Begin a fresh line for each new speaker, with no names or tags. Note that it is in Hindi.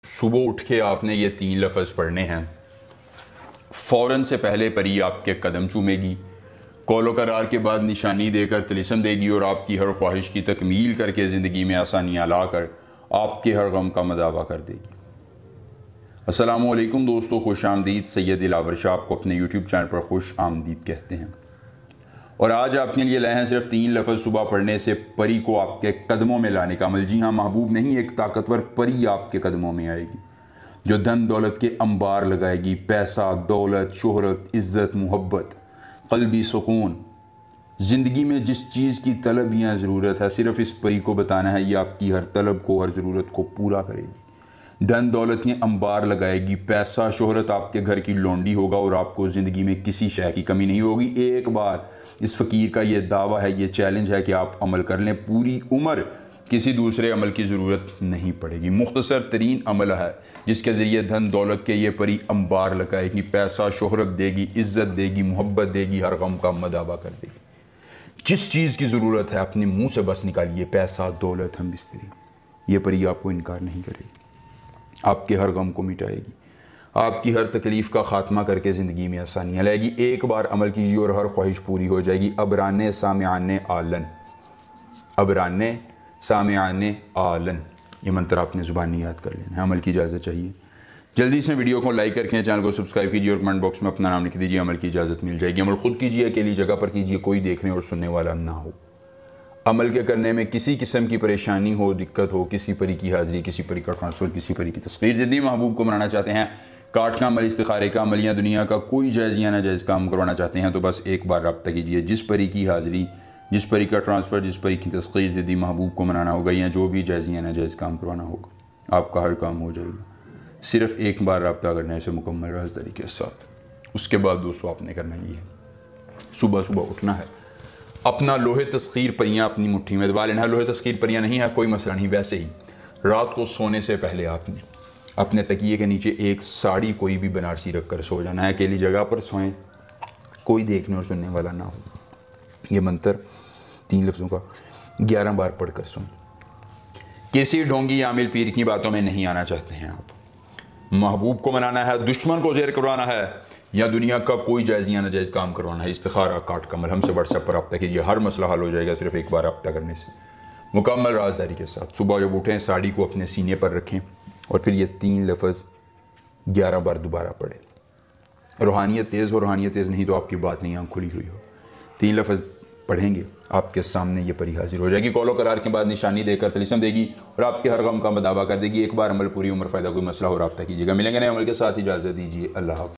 सुबह उठ के आपने ये 3 लफ्ज़ पढ़ने हैं। फ़ौरन से पहले परी आपके कदम चूमेगी, कौलो करार के बाद निशानी देकर तिलिस्म देगी और आपकी हर ख्वाहिश की तकमील करके ज़िंदगी में आसानियाँ लाकर आपके हर गम का मदावा कर देगी। अस्सलामु अलैकुम दोस्तों, खुश आमदीद। सैयद दिलावर शाह आपको अपने यूट्यूब चैनल पर खुश आमदीद कहते हैं और आज आपके लिए लाए हैं सिर्फ 3 लफ्ज़ सुबह पढ़ने से परी को आपके कदमों में लाने का अमल। जी हाँ, महबूब नहीं, एक ताकतवर परी आपके कदमों में आएगी जो धन दौलत के अंबार लगाएगी। पैसा, दौलत, शोहरत, इज़्ज़त, मोहब्बत, क़ल्बी सुकून, ज़िंदगी में जिस चीज़ की तलब या ज़रूरत है सिर्फ़ इस परी को बताना है, ये आपकी हर तलब को, हर ज़रूरत को पूरा करेगी। धन दौलत के अंबार लगाएगी, पैसा शोहरत आपके घर की लौंडी होगा और आपको ज़िंदगी में किसी शय की कमी नहीं होगी। एक बार इस फ़कीर का ये दावा है, ये चैलेंज है कि आप अमल कर लें, पूरी उम्र किसी दूसरे अमल की ज़रूरत नहीं पड़ेगी। मुख्तसर तरीन अमल है जिसके ज़रिए धन दौलत के ये परी अंबार लगाएगी, पैसा शोहरत देगी, इज़्ज़त देगी, मोहब्बत देगी, हर गम का मदावा कर देगी। जिस चीज़ की ज़रूरत है अपने मुँह से बस निकालिए, पैसा, दौलत, हम बिस्तरी, ये परी आपको इनकार नहीं करेगी, आपके हर गम को मिटाएगी, आपकी हर तकलीफ़ का ख़ात्मा करके ज़िंदगी में आसानियाँ लाएगी। एक बार अमल कीजिए और हर ख्वाहिश पूरी हो जाएगी। अबराने सामियाने आलन, अबराने सामियाने आलन, ये मंत्र आपने ज़ुबानी याद कर लेना है। अमल की इजाज़त चाहिए, जल्दी से वीडियो को लाइक करके चैनल को सब्सक्राइब कीजिए और कमेंट बॉक्स में अपना नाम लिख दीजिए, अमल की इजाज़त मिल जाएगी। अमल खुद कीजिए, अकेली जगह पर कीजिए, कोई देखने और सुनने वाला ना हो। अमल के करने में किसी किस्म की परेशानी हो, दिक्कत हो, किसी परी की हाज़िरी, किसी परी का ट्रांसफ़र, किसी परी की तस्वीर, ज़िंदगी महबूब को मनाना चाहते हैं, काट का अमल, इस्तिखारे का अमल या दुनिया का कोई जायज़ या नाजायज़ काम करवाना चाहते हैं तो बस एक बार रब्ता कीजिए। जिस परी की हाज़िरी, जिस परी का ट्रांसफ़र, जिस परी की तस्वीर ज़िंदगी महबूब को मनाना होगा या जो भी जायज़ या नाजायज़ काम करवाना होगा, आपका हर काम हो जाएगा। सिर्फ़ एक बार रब्ता करने से मुकम्मल राज़दारी के साथ। उसके बाद दोस्तों आपने करना ये है, सुबह सुबह उठना है, अपना लोहे तस्खीर परियाँ अपनी मुट्ठी में दबा लेना है। लोहे तस्खीर परियाँ नहीं है, कोई मसला नहीं। वैसे ही रात को सोने से पहले आपने अपने तकिए के नीचे एक साड़ी कोई भी बनारसी रख कर सो जाना है। अकेली जगह पर सोएं, कोई देखने और सुनने वाला ना हो। ये मंत्र 3 लफ्ज़ों का 11 बार पढ़ कर सोएं। किसी ढोंगी आमिल पीर की बातों में नहीं आना चाहते हैं आप, महबूब को मनाना है, दुश्मन को ज़ेर करवाना है या दुनिया का कोई जायज़ या नाजायज़ काम करवाना है, इस्तिखारा, काट का अमल, हमसे व्हाट्सएप पर रब्ता कीजिए। हर मसला हल हो जाएगा सिर्फ एक बार रब्ता करने से, मुकम्मल राज़दारी के साथ। सुबह जब उठें, साड़ी को अपने सीने पर रखें और फिर ये 3 लफ्ज़ 11 बार दोबारा पढ़ें। रूहानियत तेज़ हो, रूहानियत तेज़ नहीं तो आपकी बात नहीं, आँख खुली हुई हो। 3 लफ्ज़ पढ़ेंगे, आपके सामने ये परी हाजिर हो जाएगी, कौलो करार के बाद निशानी देकर तिलिस्म देगी और आपके हर गम का मदावा कर देगी। एक बार अमल, पूरी उम्र फ़ायदा। कोई मसला हो रब्ता कीजिएगा। मिलेंगे नए अमल के साथ, इजाज़त दीजिए, अल्लाह हाफ़िज़।